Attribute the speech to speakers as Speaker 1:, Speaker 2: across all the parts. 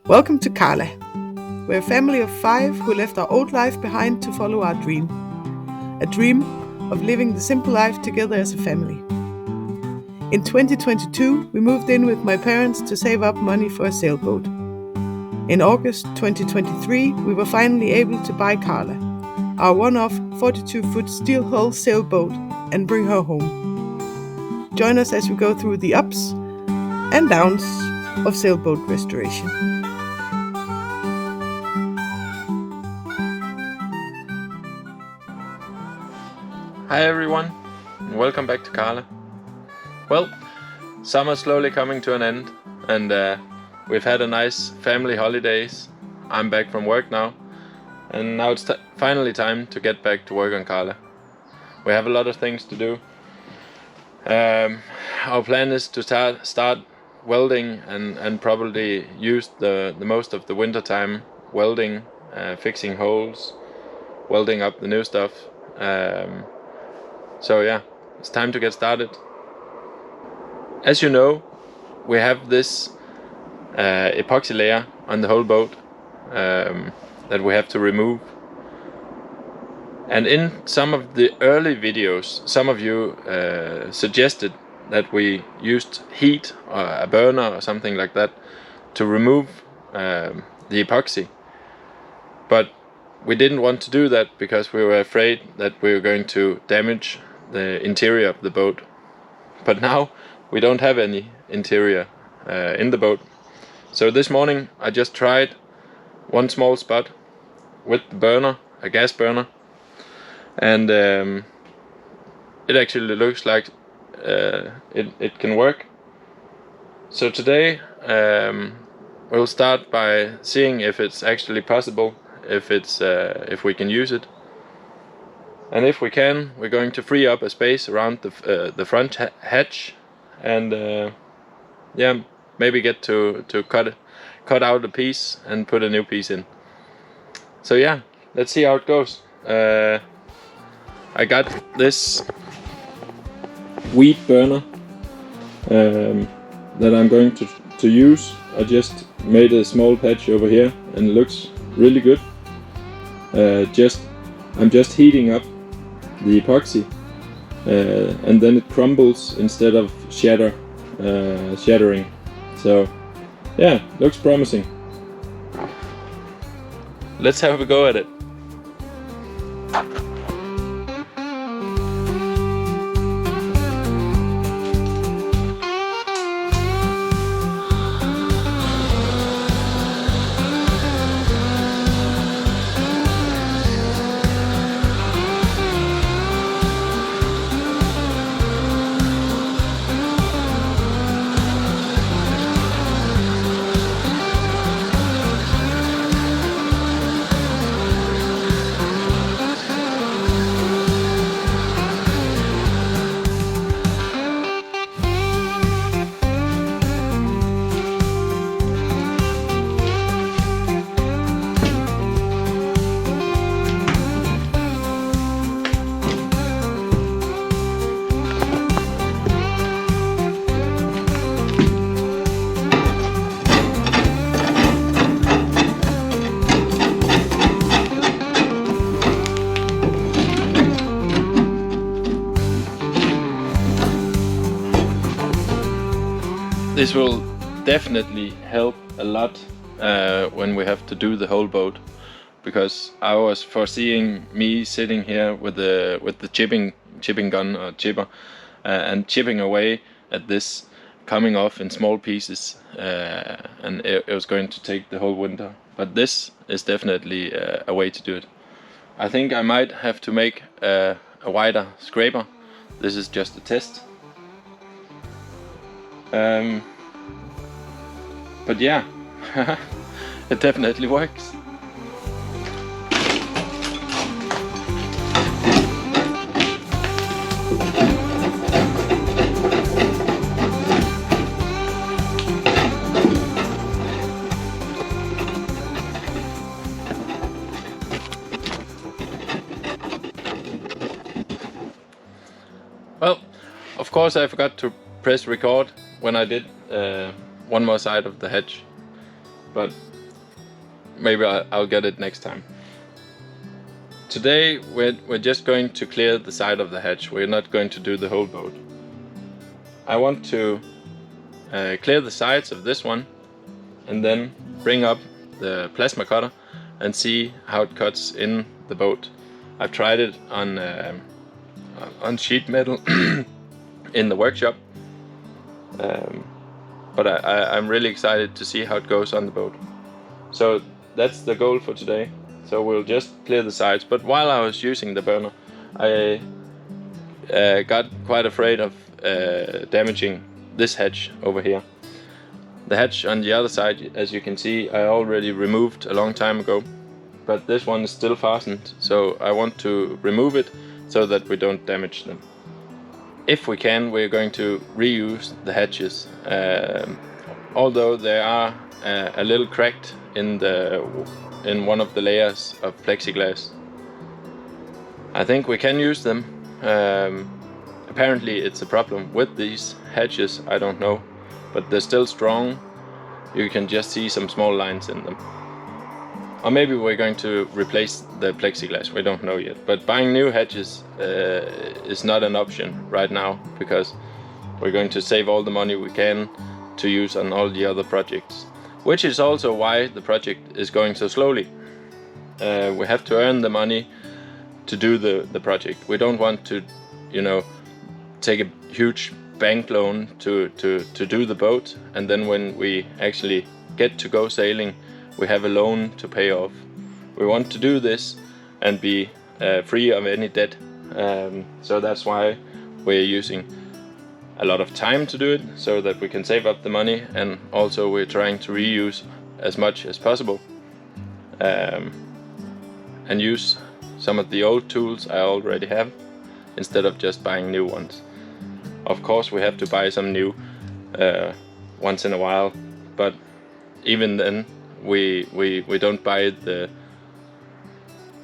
Speaker 1: Welcome to Carla. We're a family of 5 who left our old life behind to follow our dream. A dream of living the simple life together as a family. In 2022, we moved in with my parents to save up money for a sailboat. In August 2023, we were finally able to buy Carla, our one-off 42-foot steel hull sailboat, and bring her home. Join us as we go through the ups and downs of sailboat restoration.
Speaker 2: Hi everyone, and welcome back to Carla. Well, summer's slowly coming to an end, and we've had a nice family holidays. I'm back from work now, and now it's finally time to get back to work on Carla. We have a lot of things to do. Our plan is to start welding and probably use the most of the winter time welding, fixing holes, welding up the new stuff. So yeah, it's time to get started. As you know, we have this epoxy layer on the whole boat that we have to remove. And in some of the early videos, some of you suggested that we used heat or a burner or something like that to remove the epoxy. But we didn't want to do that because we were afraid that we were going to damage the interior of the boat. But now we don't have any interior in the boat. So this morning I just tried one small spot with the burner, a gas burner, and it actually looks like it can work. So today we'll start by seeing if it's actually possible, if we can use it. And if we can, we're going to free up a space around the front hatch, and yeah, maybe get to cut out a piece and put a new piece in. So yeah, let's see how it goes. I got this wheat burner that I'm going to use. I just made a small patch over here and it looks really good. I'm just heating up the epoxy, and then it crumbles instead of shattering. So yeah, looks promising. Let's have a go at it. This will definitely help a lot when we have to do the whole boat, because I was foreseeing me sitting here with the chipping gun or chipper and chipping away at this, coming off in small pieces, and it was going to take the whole winter. But this is definitely a way to do it. I think I might have to make a wider scraper. This is just a test. But yeah, it definitely works. Of course, I forgot to press record when I did one more side of the hedge, but maybe I'll get it next time. Today we're just going to clear the side of the hedge. We're not going to do the whole boat. I want to clear the sides of this one and then bring up the plasma cutter and see how it cuts in the boat. I've tried it on sheet metal in the workshop, but I'm really excited to see how it goes on the boat. So that's the goal for today. So we'll just clear the sides. But while I was using the burner, I got quite afraid of damaging this hedge over here. The hedge on the other side, as you can see, I already removed a long time ago, but this one is still fastened, so I want to remove it so that we don't damage them. If we can, we're going to reuse the hedges, although they are a little cracked in one of the layers of plexiglass. I think we can use them. Apparently it's a problem with these hedges, I don't know, but they're still strong. You can just see some small lines in them. Or maybe we're going to replace the plexiglass, we don't know yet. But buying new hedges is not an option right now, because we're going to save all the money we can to use on all the other projects. Which is also why the project is going so slowly. We have to earn the money to do the project. We don't want to, take a huge bank loan to do the boat, and then when we actually get to go sailing, we have a loan to pay off. We want to do this and be free of any debt. So that's why we're using a lot of time to do it, so that we can save up the money, and also we're trying to reuse as much as possible and use some of the old tools I already have instead of just buying new ones. Of course we have to buy some new once in a while, but even then we don't buy the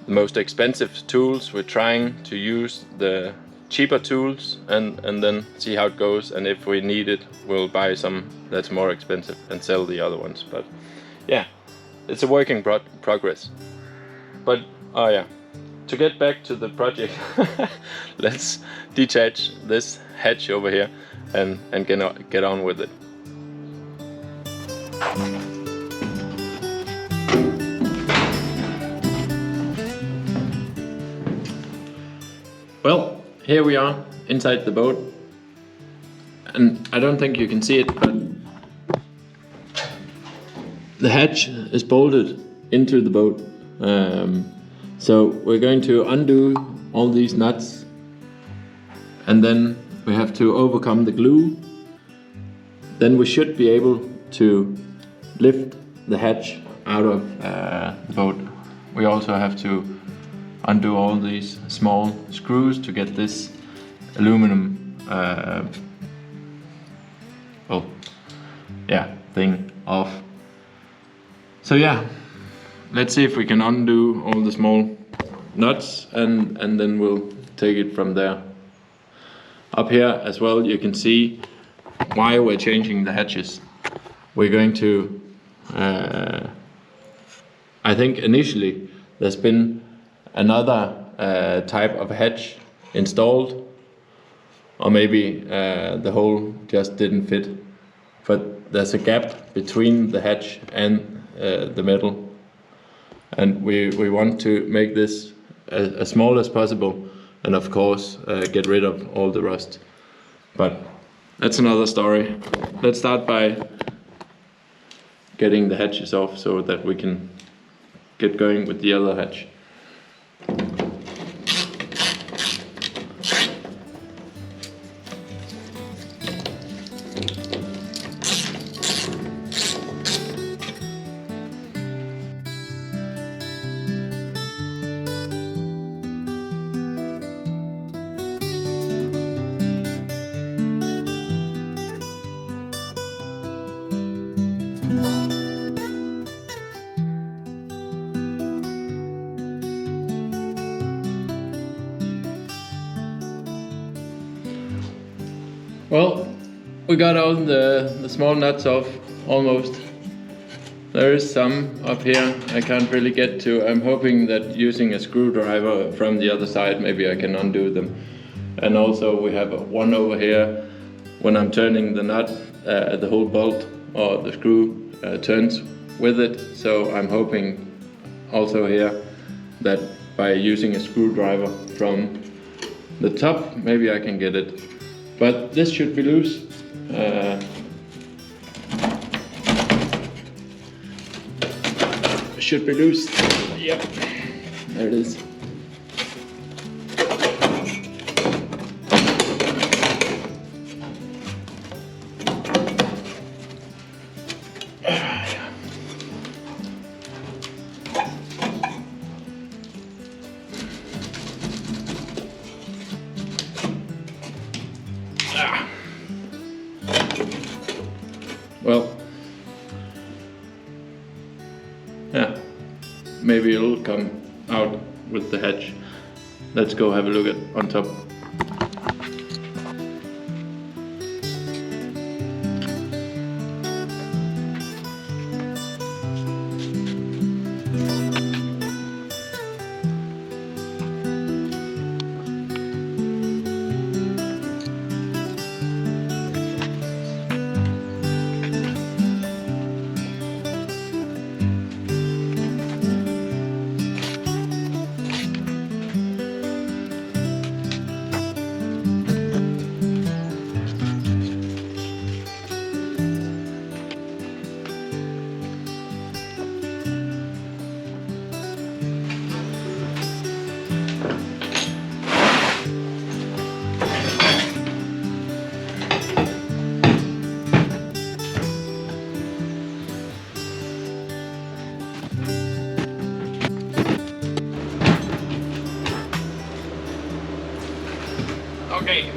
Speaker 2: most expensive tools. We're trying to use the cheaper tools and then see how it goes, and if we need it, we'll buy some that's more expensive and sell the other ones. But yeah, it's a work in progress. But oh yeah, to get back to the project, let's detach this hedge over here and get on with it. Well, here we are inside the boat, and I don't think you can see it, but the hatch is bolted into the boat. So we're going to undo all these nuts, and then we have to overcome the glue. Then we should be able to lift the hatch out of the boat. We also have to undo all these small screws to get this aluminum thing off. So yeah, let's see if we can undo all the small nuts, and then we'll take it from there. Up here as well you can see why we're changing the hatches. We're going to I think initially there's been another type of hatch installed, or maybe the hole just didn't fit, but there's a gap between the hatch and the metal, and we want to make this as small as possible, and of course get rid of all the rust. But that's another story. Let's start by getting the hatches off so that we can get going with the other hatch. Well, we got all the small nuts off, almost. There is some up here I can't really get to. I'm hoping that using a screwdriver from the other side, maybe I can undo them. And also we have one over here. When I'm turning the nut, the whole bolt or the screw turns with it. So I'm hoping also here that by using a screwdriver from the top, maybe I can get it. But this should be loose. Should be loose. Yep, there it is. Well, yeah, maybe it'll come out with the hatch. Let's go have a look at on top. Okay.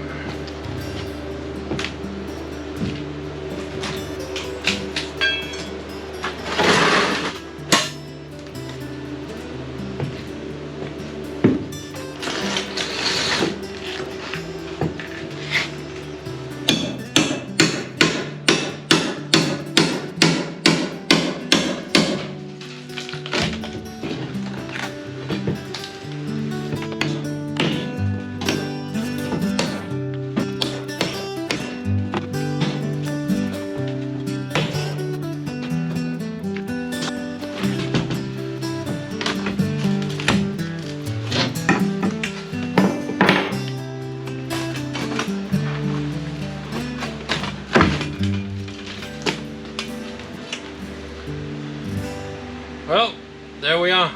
Speaker 2: Well, there we are.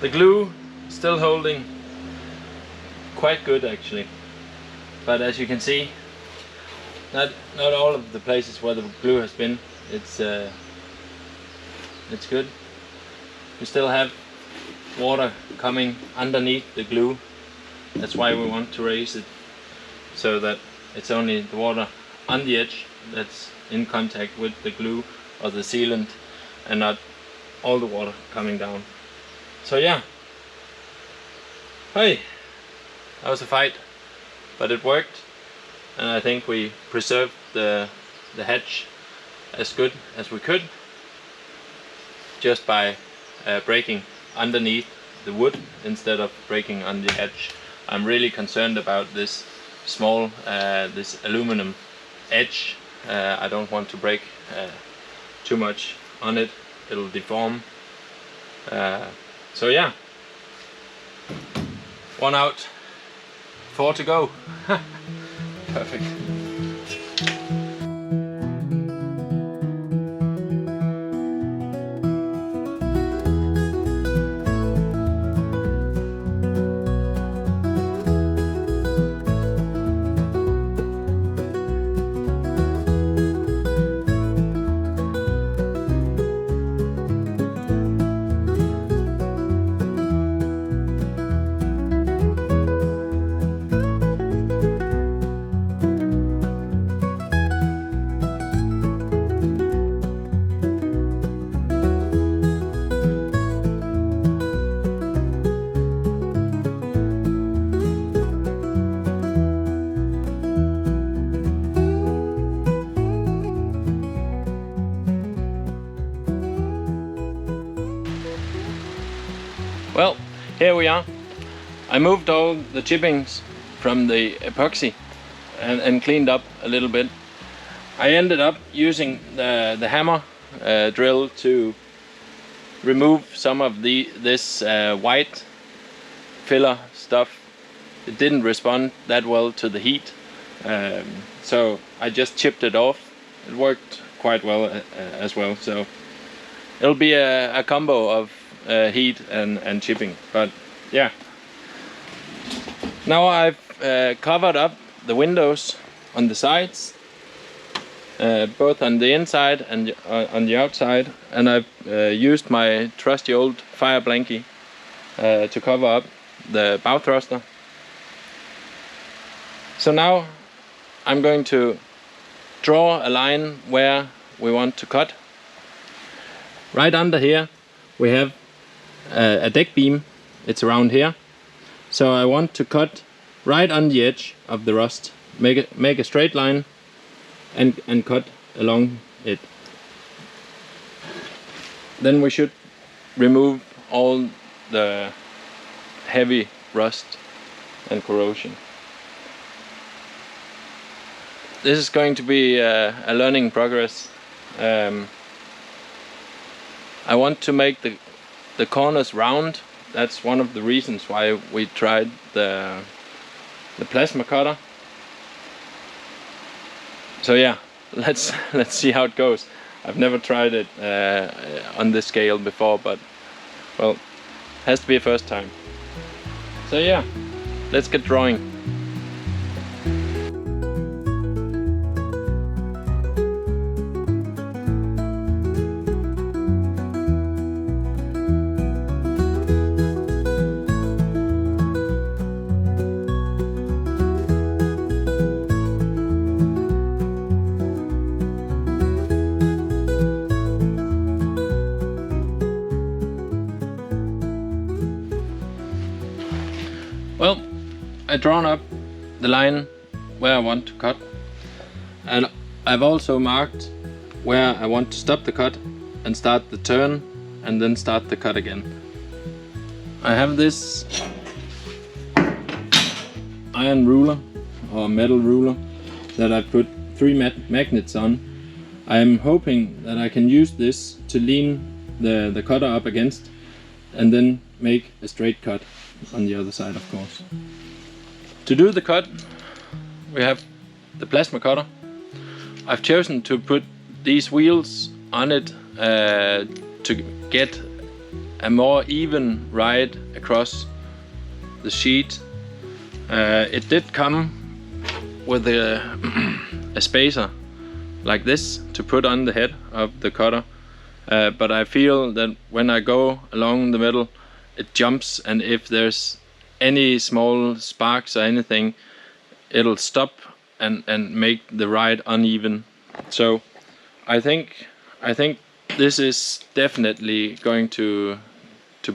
Speaker 2: The glue still holding quite good actually, but as you can see, not all of the places where the glue has been, it's good. We still have water coming underneath the glue. That's why we want to raise it, so that it's only the water on the edge that's in contact with the glue or the sealant, and not all the water coming down. So yeah, hey, that was a fight, but it worked, and I think we preserved the hatch as good as we could just by breaking underneath the wood instead of breaking on the edge. I'm really concerned about this small this aluminum edge. I don't want to break too much on it, it'll deform. So yeah, 1 out, 4 to go. Perfect. Well, here we are. I moved all the chippings from the epoxy and cleaned up a little bit. I ended up using the hammer drill to remove some of this white filler stuff. It didn't respond that well to the heat, so I just chipped it off. It worked quite well as well, so it'll be a combo of heat and chipping. But yeah, now I've covered up the windows on the sides, both on the inside and on the outside, and I've used my trusty old fire blankie to cover up the bow thruster. So now I'm going to draw a line where we want to cut. Right under here we have a deck beam. It's around here, so I want to cut right on the edge of the rust, make a straight line and cut along it. Then we should remove all the heavy rust and corrosion. This is going to be a learning progress. I want to make the corners round. That's one of the reasons why we tried the plasma cutter. So yeah, let's see how it goes. I've never tried it on this scale before, but well, has to be a first time. So yeah, let's get drawing. Well, I've drawn up the line where I want to cut, and I've also marked where I want to stop the cut and start the turn and then start the cut again. I have this iron ruler or metal ruler that I put 3 magnets on. I am hoping that I can use this to lean the cutter up against and then make a straight cut on the other side, of course. To do the cut, we have the plasma cutter. I've chosen to put these wheels on it to get a more even ride across the sheet. It did come with a spacer like this to put on the head of the cutter, but I feel that when I go along the middle it jumps, and if there's any small sparks or anything, it'll stop and make the ride uneven. So I think this is definitely going to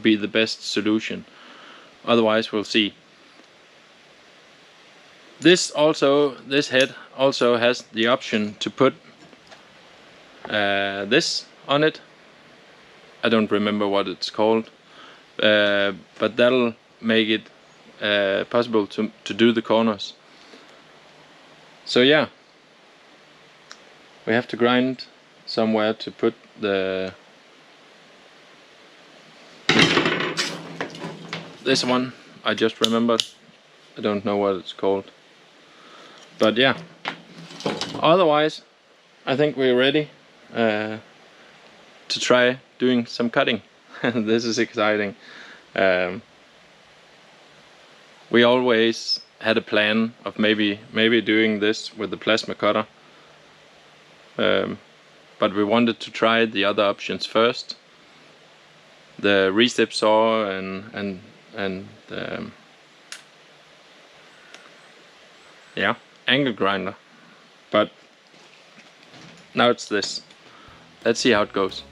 Speaker 2: be the best solution. Otherwise we'll see. This head also has the option to put this on it. I don't remember what it's called. But that'll make it possible to do the corners. So yeah, we have to grind somewhere to put this one. I just remembered. I don't know what it's called. But yeah, otherwise I think we're ready to try doing some cutting. This is exciting. We always had a plan of maybe doing this with the plasma cutter, but we wanted to try the other options first, the recip saw and yeah, angle grinder. But now it's this. Let's see how it goes.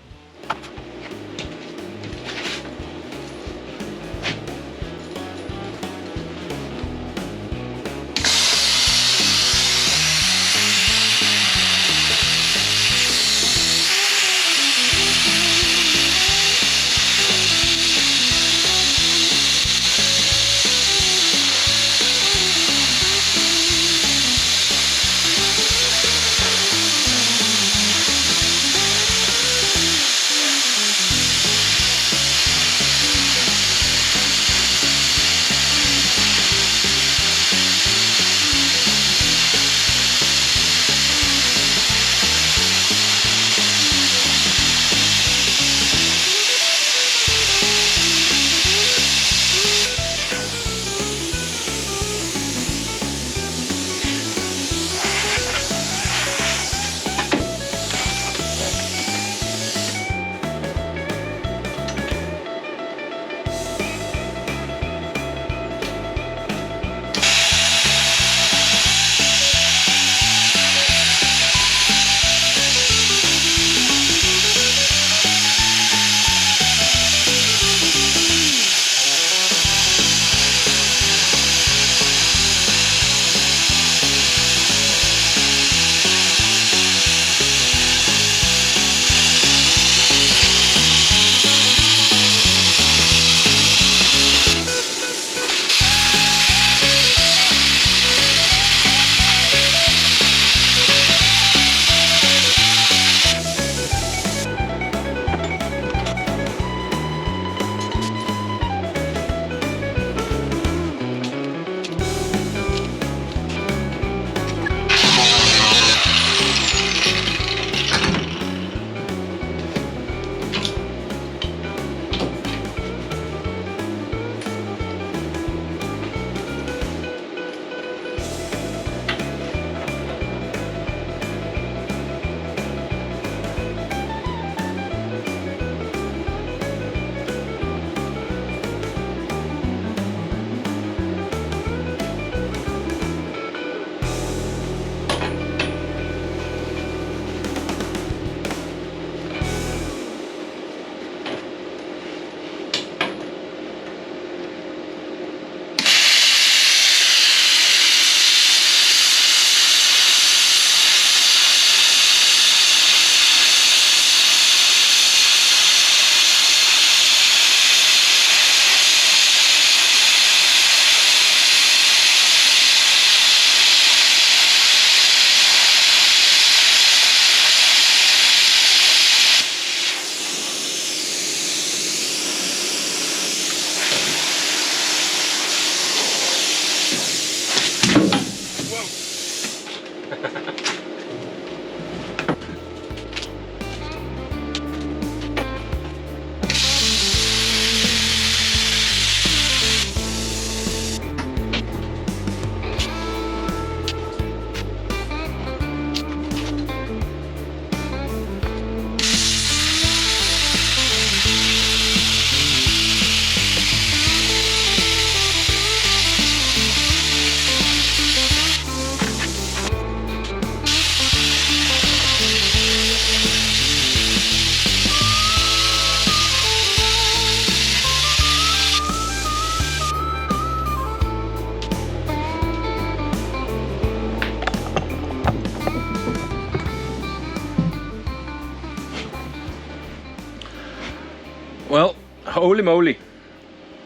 Speaker 2: holy moly,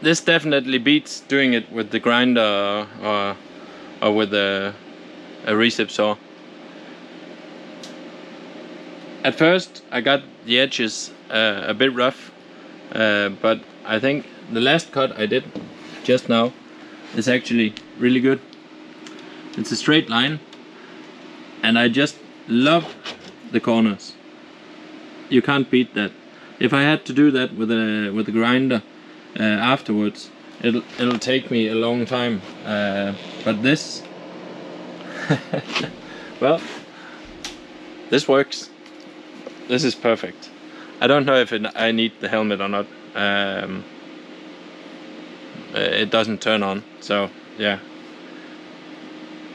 Speaker 2: this definitely beats doing it with the grinder or with a recip saw. At first I got the edges a bit rough, but I think the last cut I did just now is actually really good. It's a straight line, and I just love the corners. You can't beat that. If I had to do that with a grinder afterwards, it'll take me a long time. But this, well, this works. This is perfect. I don't know if I need the helmet or not. It doesn't turn on, so yeah.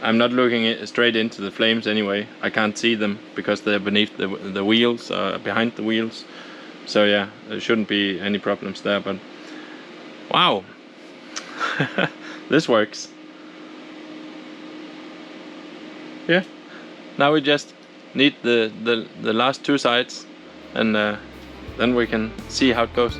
Speaker 2: I'm not looking straight into the flames anyway. I can't see them because they're beneath the wheels, behind the wheels. So yeah, there shouldn't be any problems there. But wow, this works. Yeah. Now we just need the last two sides, and then we can see how it goes.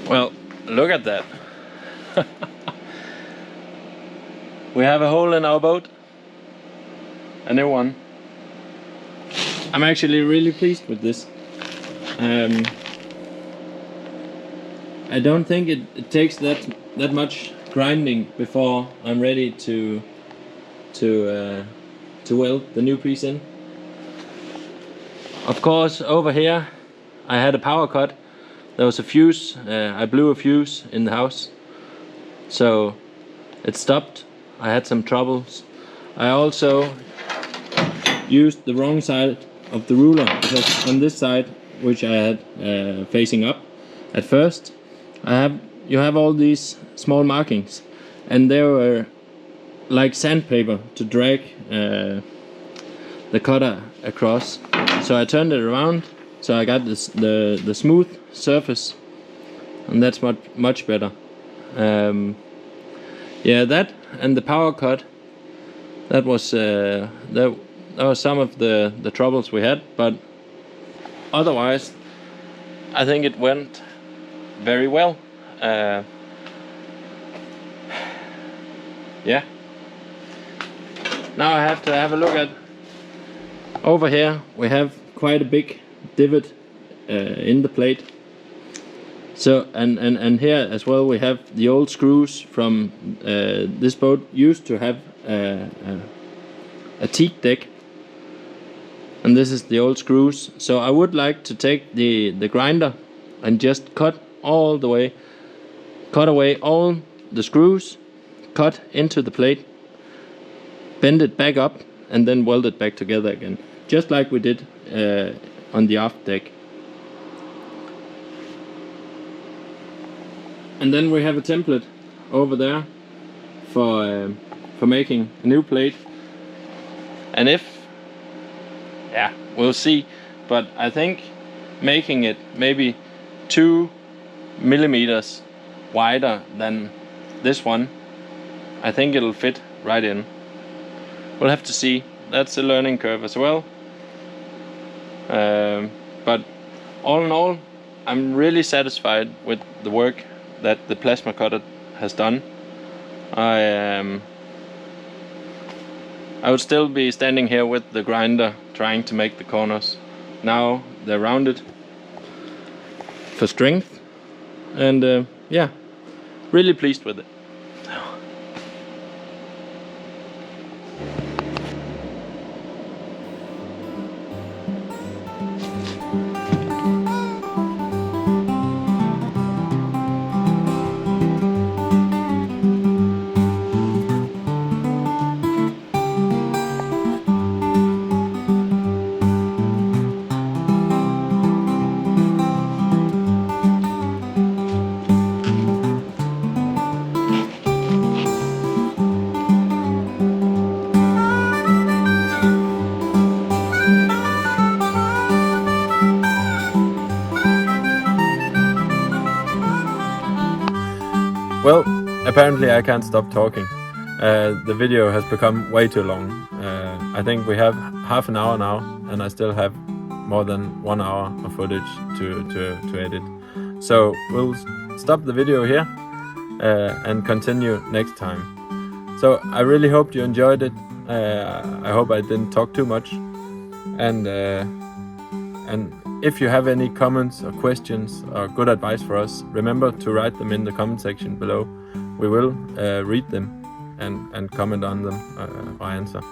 Speaker 2: Well, look at that. We have a hole in our boat. A new one. I'm actually really pleased with this. I don't think it takes that much grinding before I'm ready to weld the new piece in. Of course, over here I had a power cut. There was a fuse. I blew a fuse in the house, so it stopped. I had some troubles. I also used the wrong side of the ruler, because on this side, which I had facing up at first, you have all these small markings, and they were like sandpaper to drag the cutter across. So I turned it around, so I got the smooth surface, and that's much better. Yeah, that and the power cut, that was some of the troubles we had, but otherwise I think it went very well. Yeah. Now I have to have a look at over here. We have quite a big divot in the plate. So and here as well we have the old screws from this boat used to have a teak deck, and this is the old screws. So I would like to take the grinder and just cut away all the screws, cut into the plate, bend it back up, and then weld it back together again, just like we did on the aft deck. And then we have a template over there for making a new plate. And we'll see, but I think making it maybe 2 millimeters wider than this one, I think it'll fit right in. We'll have to see. That's a learning curve as well. But all in all, I'm really satisfied with the work that the plasma cutter has done. I would still be standing here with the grinder trying to make the corners. Now they're rounded for strength, and yeah, really pleased with it. Well, apparently I can't stop talking. The video has become way too long. I think we have half an hour now, and I still have more than 1 hour of footage to edit. So we'll stop the video here and continue next time. So I really hope you enjoyed it. I hope I didn't talk too much. And if you have any comments or questions or good advice for us, remember to write them in the comment section below. We will read them and comment on them or answer.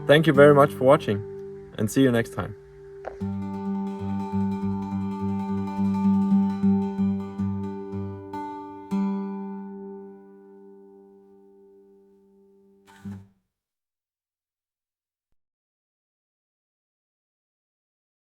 Speaker 2: Thank you very much for watching, and see you next time.